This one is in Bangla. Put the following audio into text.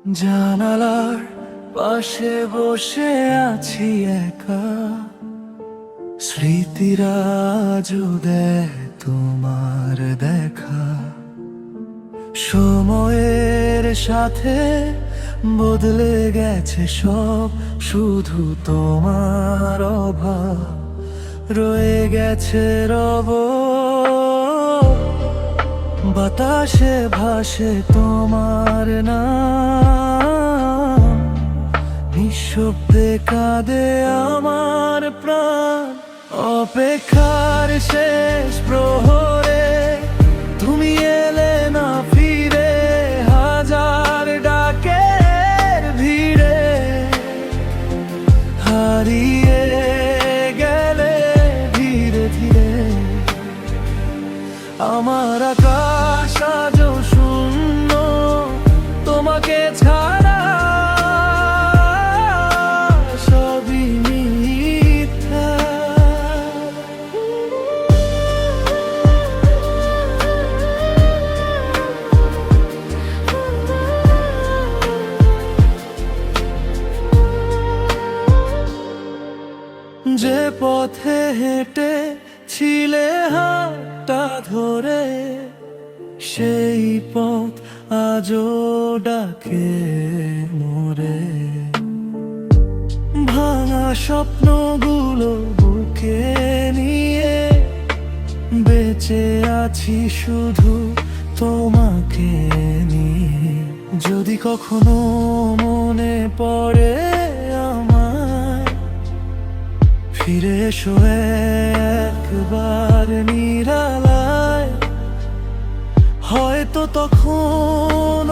জানালার পাশে বসে আছি একা, স্মৃতিরা আজও দেয় তোমার দেখা। সময়ের সাথে বদলে গেছে সব, শুধু তোমার অভাব রয়ে গেছে রব। বাতাসে ভাসে তোমার নাম, নিঃশব্দে কাঁদে আমার প্রাণ। অপেক্ষার শেষ প্রহরে তুমি এলে না ফিরে, হাজার ডাকের ভিড়ে হারিয়ে গেলে ধীরে ধীরে। আমার আকাশ আজও শূন্য তোমাকে ছাড়া, সবই মিথ্যা। যে পথে হেঁটে ছিলে হাতটা ধরে, সেই পথ আজও ডাকে মোরে। ভাঙা স্বপ্নগুলো বুকে নিয়ে বেঁচে আছি শুধু তোমাকে নিয়ে। যদি কখনো মনে পড়ে আমায়, ফিরে এসো একবার নিরালায়। হয়তো তখন